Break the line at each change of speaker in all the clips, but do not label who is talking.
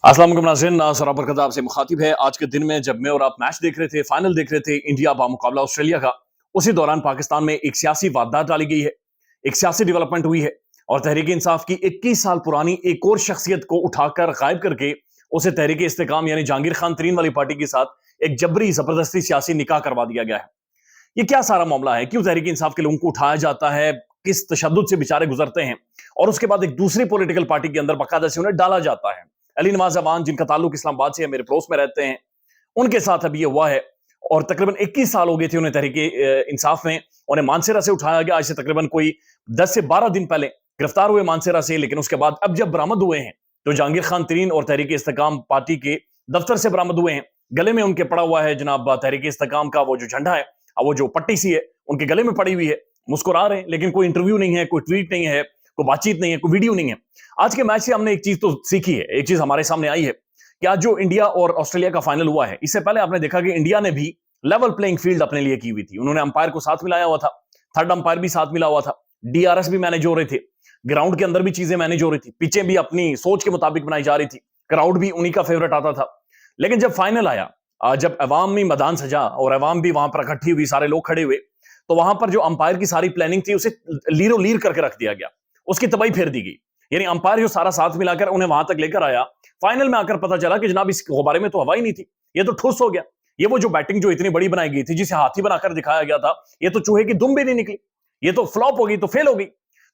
अस्सलाम वालेकुम नाज़रीन, सरा बरकत आपसे मुखातिब है। आज के दिन में जब मैं और आप मैच देख रहे थे, फाइनल देख रहे थे इंडिया बामुकाबला ऑस्ट्रेलिया का, उसी दौरान पाकिस्तान में एक सियासी वारदात डाली गई है, एक सियासी डेवलपमेंट हुई है और तहरीक इंसाफ की 21 साल पुरानी एक और शख्सियत को उठाकर गायब करके उसे तहरीक इस्तेकाम यानी जहांगीर खान तरीन वाली पार्टी के साथ एक जबरी जबरदस्ती सियासी निकाह करवा दिया गया है। ये क्या सारा मामला है? क्यों तहरीक इंसाफ के लोगों को उठाया जाता है? किस तशद्दुद से बेचारे गुजरते हैं और उसके बाद एक दूसरी पॉलिटिकल पार्टी के अंदर बाकायदा से उन्हें डाला जाता है। अली नवाज अवान, जिनका ताल्लुक इस्लामाबाद से है, मेरे पड़ोस में रहते हैं, उनके साथ अब ये हुआ है और तकरीबन 21 साल हो गए थे उन्हें तहरीक इंसाफ में। उन्हें मानसेरा से उठाया गया, आज से तकरीबन कोई 10 से 12 दिन पहले गिरफ्तार हुए मानसेरा से, लेकिन उसके बाद अब जब बरामद हुए हैं तो जहांगीर खान तरीन और तहरीक इस्तेकाम पार्टी के दफ्तर से बरामद हुए हैं। गले में उनके पड़ा हुआ है जनाब तहरीक इस्तेकाम का वो जो झंडा है, वो जो पट्टी सी है उनके गले में पड़ी हुई है। मुस्कुरा रहे हैं, लेकिन कोई इंटरव्यू नहीं है, कोई ट्वीट नहीं है, कोई बातचीत नहीं है, कोई वीडियो नहीं है। आज के मैच से हमने एक चीज तो सीखी है, एक चीज हमारे सामने आई है कि आज जो इंडिया और ऑस्ट्रेलिया का फाइनल हुआ है, इससे पहले आपने देखा कि इंडिया ने भी लेवल प्लेइंग फील्ड अपने लिए की हुई थी। उन्होंने अंपायर को साथ मिलाया हुआ था, थर्ड अंपायर भी साथ मिला हुआ था, डीआरएस भी मैनेज हो रहे थे, ग्राउंड के अंदर भी चीजें मैनेज हो रही थी, पिचें भी अपनी सोच के मुताबिक बनाई जा रही थी, क्राउड भी उन्हीं का फेवरेट आता था। लेकिन जब फाइनल आया, जब अवामी मैदान सजा और अवाम भी वहां पर इकट्ठी हुई, सारे लोग खड़े हुए, तो वहां पर जो अंपायर की सारी प्लानिंग थी उसे लीरो लीर करके रख दिया गया, उसकी तबाही फेर दी गई। यानी अंपायर जो सारा साथ मिलाकर उन्हें वहां तक लेकर आया, फाइनल में आकर पता चला कि जनाब इस गुब्बारे में तो हवा ही नहीं थी, ये तो ठुस हो गया। ये वो जो बैटिंग जो इतनी बड़ी बनाई गई थी, जिसे हाथी बनाकर दिखाया गया था, ये तो चूहे की दुम भी नहीं निकली, ये तो फ्लॉप हो गई, तो फेल हो गई।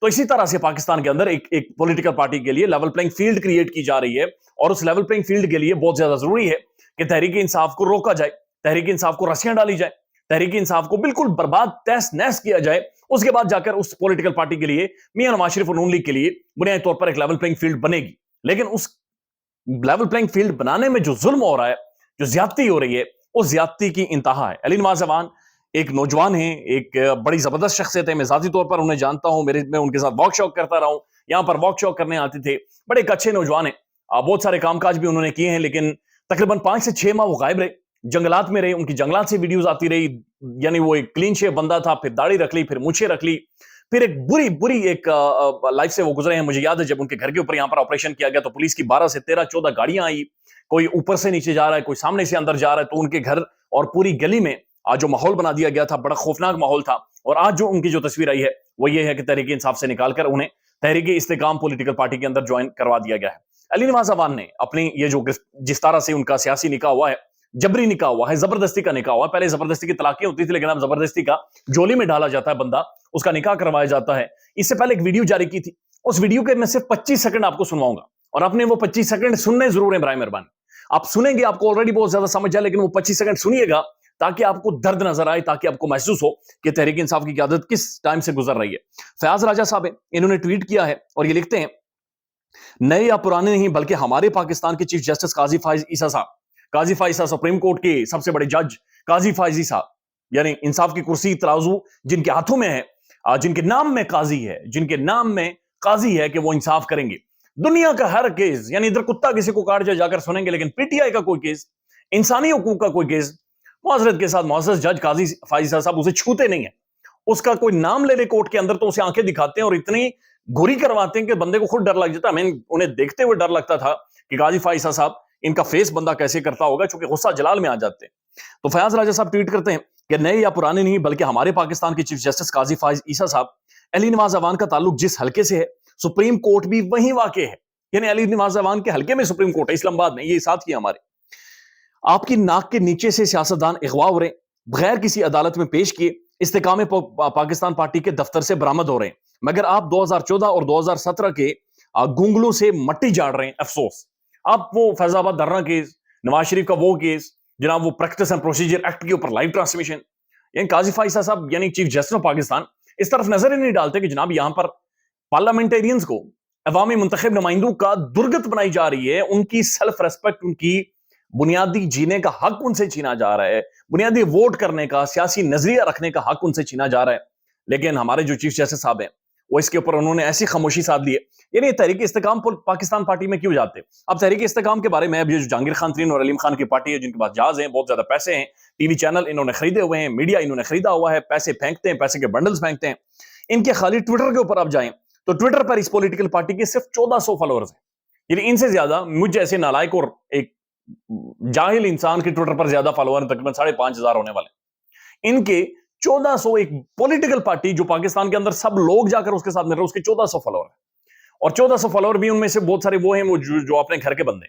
तो इसी तरह से पाकिस्तान के अंदर एक पॉलिटिकल पार्टी के लिए लेवल प्लेइंग फील्ड क्रिएट की जा रही है और उस लेवल प्लेइंग फील्ड के लिए बहुत ज्यादा जरूरी है कि तहरीक इंसाफ को रोका जाए, तहरीक इंसाफ को रस्सियां डाली जाए, तहरीक इंसाफ को बिल्कुल बर्बाद तहस नहस किया जाए। उसके बाद जाकर उस पॉलिटिकल पार्टी के लिए, मियां नवाज शरीफ और नून लीग के लिए बुनियादी तौर पर एक लेवल प्लेइंग फील्ड बनेगी। लेकिन उस लेवल प्लेइंग फील्ड बनाने में जो जुल्म हो रहा है, जो ज्यादती हो रही है, उस ज्यादती की इंतहा है। अली नवाज अवान एक नौजवान है, एक बड़ी जबरदस्त शख्सियत है, मैं जाती तौर पर उन्हें जानता हूं, मैं उनके साथ वॉक शॉक करता रहा हूं, यहां पर वॉक शॉक करने आते थे, बड़े एक अच्छे नौजवान है। बहुत सारे कामकाज भी उन्होंने किए हैं, लेकिन तकरीबन 5 से 6 माह वो गायब रहे, जंगलात में रहे, उनकी जंगलात से वीडियोज आती रही। यानी वो एक क्लीन शेव बंदा था, फिर दाढ़ी रख ली, फिर मूछें रख ली, फिर एक बुरी बुरी एक लाइफ से वो गुजरे हैं। मुझे याद है जब उनके घर के ऊपर यहाँ पर ऑपरेशन किया गया तो पुलिस की 12 से 13 14 गाड़ियां आई, कोई ऊपर से नीचे जा रहा है, कोई सामने से अंदर जा रहा है, तो उनके घर और पूरी गली में आज जो माहौल बना दिया गया था, बड़ा खौफनाक माहौल था। और आज जो उनकी जो तस्वीर आई है वो ये है कि तहरीक इंसाफ से निकालकर उन्हें तहरीक इस्तेकाम पॉलिटिकल पार्टी के अंदर ज्वाइन करवा दिया गया है। अली नवाज अवान ने अपनी ये जो जिस तरह से उनका सियासी निकाह हुआ है, जबरी निकाह हुआ है, जबरदस्ती का निकाह हुआ है। पहले जबरदस्ती की तलाकें होती थी, लेकिन अब जबरदस्ती का जोली में डाला जाता है बंदा, उसका निकाह करवाया जाता है। इससे पहले एक वीडियो जारी की थी, उस वीडियो के मैं सिर्फ 25 सेकंड आपको सुनवाऊंगा और आपने वो 25 सेकंड सुनने जरूर है, बराए मेहरबानी। आप सुनेंगे, आपको ऑलरेडी बहुत ज्यादा समझ जाए, लेकिन वो 25 सेकंड सुनिएगा ताकि आपको दर्द नजर आए, ताकि आपको महसूस हो कि तहरीक इंसाफ की क़यादत किस टाइम से गुजर रही है। फयाज राजा साहब है, इन्होंने ट्वीट किया है और ये लिखते हैं, नए या पुराने नहीं बल्कि हमारे पाकिस्तान के चीफ जस्टिस काजी फाइज ईसा साहब, काजी फाइज ईसा सुप्रीम कोर्ट के सबसे बड़े जज काजी फाइज ईसा, यानी इंसाफ की कुर्सी तराजू जिनके हाथों में है, जिनके नाम में काजी है, जिनके नाम में काजी है कि वो इंसाफ करेंगे। दुनिया का हर केस, यानी इधर कुत्ता किसी को काट जाए जाकर सुनेंगे, लेकिन पीटीआई का कोई केस, इंसानी हकूक का कोई केस, मुआजरत के साथ मुअज़्ज़ज़ जज काजी फाइज साहब उसे छूते नहीं है। उसका कोई नाम ले ले कोर्ट के अंदर तो उसे आंखें दिखाते हैं और इतनी गोरी करवाते हैं कि बंदे को खुद डर लग जाता है। हमें उन्हें देखते हुए डर लगता था कि काजी फाइज साहब इनका फेस बंदा कैसे करता होगा, चूंकि गुस्सा जलाल में आ जाते हैं। तो फयाज राजा साहब ट्वीट करते हैं कि नए या पुराने नहीं बल्कि हमारे पाकिस्तान के चीफ जस्टिस काजी फाइज ईसा साहब, अली नवाज अवान का ताल्लुक जिस हल्के से है, सुप्रीम कोर्ट भी वहीं वाक़ है। यानी अली नवाज अवान के हल्के में सुप्रीम कोर्ट है, इस्लामाबाद में, ये साथ ही हमारे। आपकी नाक के नीचे से सियासतदान अगवा हो रहे हैं, बगैर किसी अदालत में पेश किए इस्तेकाम पाकिस्तान पार्टी के दफ्तर से बरामद हो रहे हैं, मगर आप 2014 और 2017 के गुंगलों से मट्टी झाड़ रहे हैं। अफसोस, आप वो फैजाबाद धरना केस, नवाज शरीफ का वो केस, जनाब वो प्रैक्टिस एंड प्रोसीजर एक्ट के ऊपर लाइव ट्रांसमिशन, यानी काजी फाइसा साहब यानी चीफ जस्टिस ऑफ पाकिस्तान इस तरफ नजर ही नहीं डालते कि जनाब यहां पर पार्लियामेंटेरियंस को, अवामी मुंतखब नुमाइंदों का दुर्गत बनाई जा रही है, उनकी सेल्फ रेस्पेक्ट, उनकी बुनियादी जीने का हक उनसे छीना जा रहा है, बुनियादी वोट करने का, सियासी नजरिया रखने का हक उनसे छीना जा रहा है। लेकिन हमारे जो चीफ जस्टिस साहब हैं वो इसके ऊपर उन्होंने ऐसी खामोशी साध ली है। यानी तहरीक इस्तेकाम पाकिस्तान पार्टी में क्यों जाते? अब तहरीक इस्तेकाम के बारे में, अब ये जो जहांगीर खान तरीन और अलीम खान की पार्टी है, जिनके पास जहाज हैं, बहुत ज्यादा पैसे हैं, टीवी चैनल इन्होंने खरीदे हुए हैं, मीडिया इन्होंने खरीदा हुआ है, पैसे फेंकते हैं, पैसे के बंडल्स फेंकते हैं। इनके खाली ट्विटर के ऊपर आप जाएं तो ट्विटर पर इस पॉलिटिकल पार्टी के सिर्फ 1400 फॉलोअर्स हैं। یعنی ان سے زیادہ مجھ جیسے نالائق اور ایک جاہل انسان کے ٹویٹر پر زیادہ فالوور تقریباً 5,500 ہونے والے. ان کے 1400 ایک پولیٹیکل پارٹی جو پاکستان کے اندر سب لوگ جا کر اس کے ساتھ مل رہے ہیں, اس کے 1400 فالوور ہیں. اور 1400 فالوور بھی ان میں سے بہت سارے وہ ہیں جو اپنے گھر کے بندے,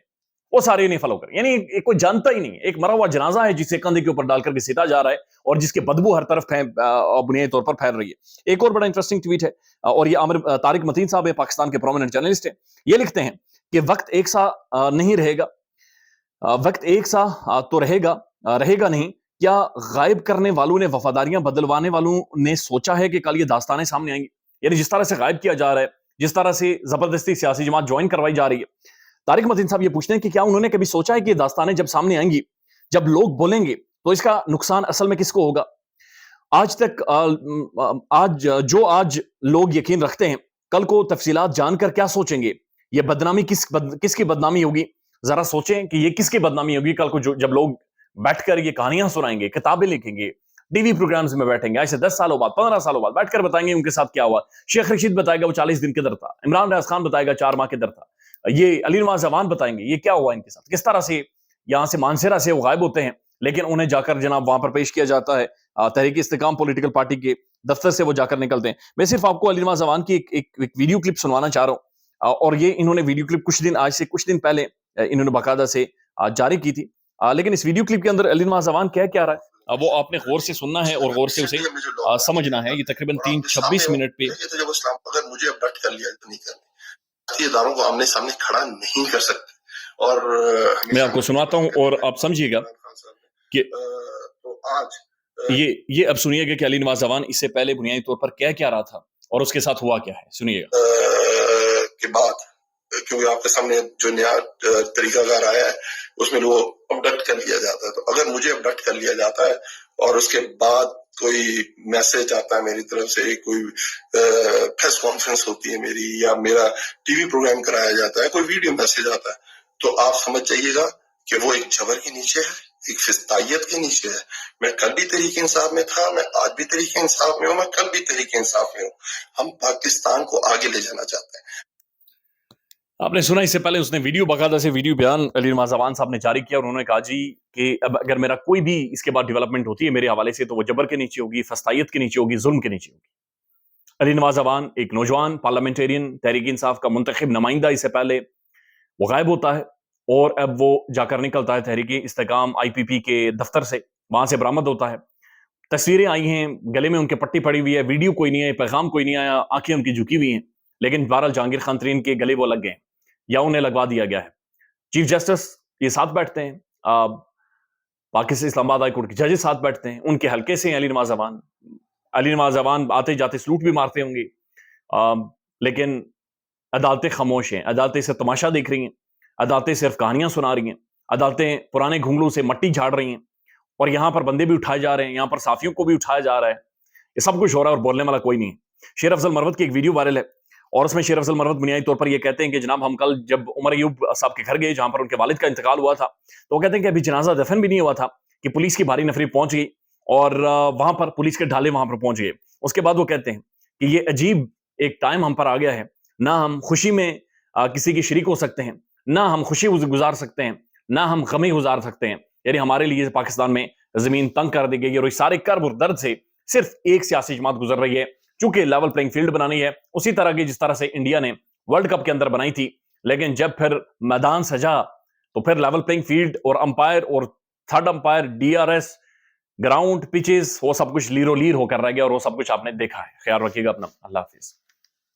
وہ سارے نہیں فالو کر. یعنی کوئی جانتا ہی نہیں, ایک مرا ہوا جنازہ ہے جسے کندھے کے اوپر ڈال کر گھسیٹا جا رہا ہے اور جس کی بدبو ہر طرف بنیادی طور پر پھیل رہی ہے. ایک اور بڑا انٹرسٹنگ ٹویٹ ہے, اور یہ عامر طارق متین صاحب ہے, پاکستان کے پرومیننٹ جرنلسٹ ہیں. یہ لکھتے ہیں کہ وقت ایک سا نہیں رہے گا, وقت ایک سا تو رہے گا نہیں. کیا غائب کرنے والوں نے, وفاداریاں بدلوانے والوں نے سوچا ہے کہ کل یہ داستانیں سامنے آئیں گی؟ یعنی جس طرح سے غائب کیا جا رہا ہے, جس طرح سے زبردستی سیاسی جماعت جوائن کروائی جا رہی ہے, طارق متین صاحب یہ پوچھتے ہیں کہ کیا انہوں نے کبھی سوچا ہے کہ یہ داستانیں جب سامنے آئیں گی, جب لوگ بولیں گے, تو اس کا نقصان اصل میں کس کو ہوگا؟ آج لوگ یقین رکھتے ہیں, کل کو تفصیلات جان کر کیا سوچیں گے؟ یہ بدنامی کس کی بدنامی ہوگی؟ ذرا سوچیں کہ یہ کس کی بدنامی ہوگی کل کو جب لوگ بیٹھ کر یہ کہانیاں سنائیں گے, کتابیں لکھیں گے, ٹی وی پروگرامز میں بیٹھیں گے, ایسے 10 سالوں بعد 15 سالوں بعد بیٹھ کر بتائیں گے ان کے ساتھ کیا ہوا. شیخ رشید بتائے گا وہ 40 دن کے در تھا, عمران ریاض خان بتائے گا 4 ماہ کے در تھا, یہ علی نواز زمان بتائیں گے یہ کیا ہوا ان کے ساتھ, کس طرح سے یہاں سے مانسیرا سے وہ غائب ہوتے ہیں, لیکن انہیں جا کر جناب وہاں پر پیش کیا جاتا ہے. تحریک استحکام پولیٹیکل پارٹی کے دفتر سے وہ جا کر نکلتے ہیں. میں صرف آپ کو علی نواز زمان کی ایک ویڈیو کلپ سنوانا چاہ رہا ہوں, اور یہ انہوں نے ویڈیو کلپ آج سے کچھ دن پہلے انہوں نے باقاعدہ سے جاری کی تھی. لیکن اس ویڈیو کلپ کے اندر علی نواز زمان کیا رہا ہے وہ آپ نے غور سے سننا ہے اور غور سے اسے سمجھنا ہے. یہ تقریباً 3:26 منٹ پہ
اگر مجھے ابڈکٹ کر لیا تو نہیں کرنی, اداروں کو آمنے سامنے کھڑا نہیں کر سکتے. اور
میں آپ کو سناتا ہوں اور آپ سمجھیے گا کہ یہ اب سنیے گا کہ علی نواز زمان اس سے پہلے بنیادی طور پر کیا رہا تھا اور اس کے ساتھ ہوا کیا ہے. سنیے گا.
کے بعد کیونکہ آپ کے سامنے جو نیا طریقہ کار آیا ہے اس میں وہ ابڈکٹ کر لیا جاتا ہے, تو اگر مجھے ابڈکٹ کر لیا جاتا ہے اور اس کے بعد کوئی میسج آتا ہے میری طرف سے, کوئی پریس کانفرنس ہوتی ہے میری, یا میرا ٹی وی پروگرام کرایا جاتا ہے, کوئی ویڈیو میسج آتا ہے, تو آپ سمجھ جائیے گا کہ وہ ایک جبر کے نیچے ہے, ایک فستائیت کے نیچے ہے. میں کل بھی تحریک انصاف میں تھا, میں آج بھی تحریک انصاف میں ہوں, میں کل بھی تحریک انصاف میں ہوں. ہم پاکستان کو آگے لے جانا چاہتے ہیں.
آپ نے سنا اس سے پہلے اس نے ویڈیو باقاعدہ سے ویڈیو بیان علی نواز زمان صاحب نے جاری کیا, اور انہوں نے کہا جی کہ اب اگر میرا کوئی بھی اس کے بعد ڈیولپمنٹ ہوتی ہے میرے حوالے سے تو وہ جبر کے نیچے ہوگی, فستائیت کے نیچے ہوگی, ظلم کے نیچے ہوگی. علی نواز زمان ایک نوجوان پارلیمنٹیرین تحریک انصاف کا منتخب نمائندہ, اس سے پہلے وہ غائب ہوتا ہے اور اب وہ جا کر نکلتا ہے تحریک استحکام IPP کے دفتر سے, وہاں سے برآمد ہوتا ہے. تصویریں آئی ہیں, گلے میں ان کے پٹی پڑی ہوئی ہے, ویڈیو کوئی نہیں ہے, پیغام کوئی نہیں آیا, آنکھیں ان کی جھکی ہوئی ہیں, لیکن بہرحال جہانگیر خان ترین کے گلے وہ لگ گئے یا انہیں لگوا دیا گیا ہے. چیف جسٹس یہ ساتھ بیٹھتے ہیں, پاکستان اسلام آباد ہائی کورٹ کے ججز ساتھ بیٹھتے ہیں, ان کے حلقے سے ہیں علی نواز زمان آتے جاتے سلوٹ بھی مارتے ہوں گے, لیکن عدالتیں خاموش ہیں, عدالتیں سے تماشا دیکھ رہی ہیں, عدالتیں صرف کہانیاں سنا رہی ہیں, عدالتیں پرانے گھنگلوں سے مٹی جھاڑ رہی ہیں, اور یہاں پر بندے بھی اٹھائے جا رہے ہیں, یہاں پر صحافیوں کو بھی اٹھایا جا رہا ہے. یہ سب کچھ ہو رہا ہے اور بولنے والا کوئی نہیں ہے. شیر افضل مروت کی ایک ویڈیو وائرل ہے, اور اس میں شیر افضل مروت بنیادی طور پر یہ کہتے ہیں کہ جناب ہم کل جب عمر ایوب صاحب کے گھر گئے جہاں پر ان کے والد کا انتقال ہوا تھا, تو وہ کہتے ہیں کہ ابھی جنازہ دفن بھی نہیں ہوا تھا کہ پولیس کی بھاری نفری پہنچ گئی, اور وہاں پر پولیس کے ڈھالے وہاں پر پہنچ گئے. اس کے بعد وہ کہتے ہیں کہ یہ عجیب ایک ٹائم ہم پر آ گیا ہے, نہ ہم خوشی میں کسی کی شریک ہو سکتے ہیں, نہ ہم خوشی گزار سکتے ہیں, نہ ہم غمی گزار سکتے ہیں. یعنی ہمارے لیے پاکستان میں زمین تنگ کر دی گئی, اور اس سارے کرب اور درد سے صرف ایک سیاسی جماعت گزر رہی ہے, چونکہ لیول پلینگ فیلڈ بنانی ہے اسی طرح کی جس طرح سے انڈیا نے ورلڈ کپ کے اندر بنائی تھی. لیکن جب پھر میدان سجا تو پھر لیول پلینگ فیلڈ اور امپائر اور third umpire DRS ground pitches وہ سب کچھ لیرو لیر ہو کر رہ گیا, اور وہ سب کچھ آپ نے دیکھا ہے. خیال رکھیے گا اپنا, اللہ حافظ.